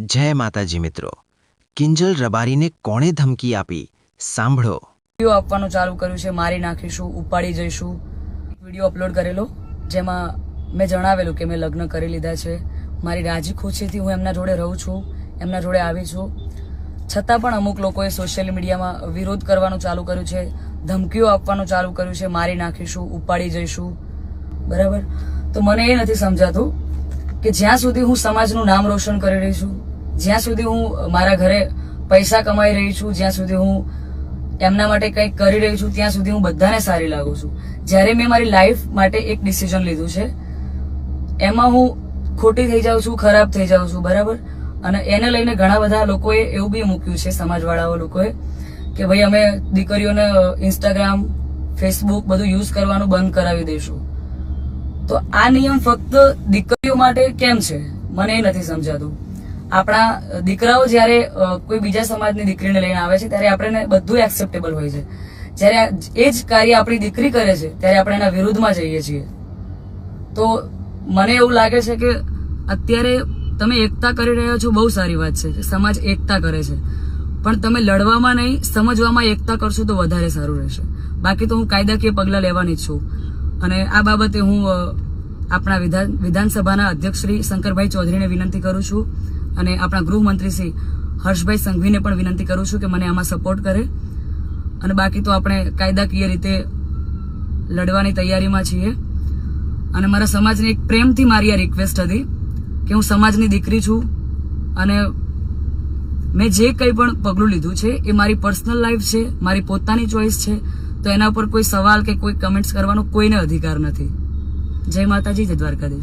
જય માતાજી મિત્રો, કિંજલ રબારીને કોણે ધમકી આપી સાંભળો. વિડીયો આપવાનું ચાલુ કર્યું છે, મારી નાખીશું, ઉપાડી જઈશું. વિડીયો અપલોડ કરેલો જેમાં મેં જણાવેલું કે મેં લગ્ન કરી લીધા છે, મારી રાજી ખુશીથી હું એમના જોડે રહું છું, એમના જોડે આવી છું. છતાં પણ અમુક લોકોએ સોશિયલ મીડિયામાં વિરોધ કરવાનું ચાલુ કર્યું છે, ધમકીઓ આપવાનું ચાલુ કર્યું છે, મારી નાખીશું, ઉપાડી જઈશું. બરાબર, તો મને એ નથી સમજાતું કે જ્યાં સુધી હું સમાજનું નામ રોશન કરી રહી છું, જ્યાં સુધી હું મારા ઘરે પૈસા કમાઈ રહી છું, જ્યાં સુધી હું એમના માટે કંઈક કરી રહી છું, ત્યાં સુધી હું બધાને સારી લાગુ છું. જ્યારે મેં મારી લાઈફ માટે એક ડિસિઝન લીધું છે, એમાં હું ખોટી થઈ જાઉં છું, ખરાબ થઈ જાઉં છું. બરાબર, અને એને લઈને ઘણા બધા લોકોએ એવું બી મૂક્યું છે, સમાજવાળાઓ લોકોએ, કે ભાઈ અમે દીકરીઓને ઇન્સ્ટાગ્રામ, ફેસબુક બધું યુઝ કરવાનું બંધ કરાવી દઈશું. તો આ નિયમ ફક્ત દીકરીઓ માટે કેમ છે મને એ નથી સમજાતું. આપણા દીકરાઓ જયારે કોઈ બીજા સમાજની દીકરીને લઈને આવે છે ત્યારે આપણે બધું એક્સેપ્ટેબલ હોય છે, જયારે એ જ કાર્ય આપણી દીકરી કરે છે ત્યારે આપણે એના વિરુદ્ધમાં જઈએ છીએ. તો મને એવું લાગે છે કે અત્યારે તમે એકતા કરી રહ્યા છો, બહુ સારી વાત છે કે સમાજ એકતા કરે છે, પણ તમે લડવામાં નહીં, સમજવામાં એકતા કરશો તો વધારે સારું રહેશે. બાકી તો હું કાયદાકીય પગલાં લેવાની જ છું. અને આ બાબતે હું આપણા વિધાનસભાના અધ્યક્ષ શ્રી શંકરભાઈ ચૌધરીને વિનંતી કરું છું, અને આપણા ગૃહમંત્રી શ્રી હર્ષભાઈ સંઘવીને પણ વિનંતી કરું છું કે મને આમાં સપોર્ટ કરે. અને બાકી તો આપણે કાયદાકીય રીતે લડવાની તૈયારીમાં છીએ. અને મારા સમાજને એક પ્રેમથી મારી આ રિક્વેસ્ટ હતી કે હું સમાજની દીકરી છું, અને મેં જે કંઈ પણ પગલું લીધું છે એ મારી પર્સનલ લાઈફ છે, મારી પોતાની ચોઈસ છે. તો એના પર કોઈ સવાલ કે કોઈ કમેન્ટ્સ કરવાનો કોઈને અધિકાર નથી. જય માતાજી, જય દ્વારકાધીશ.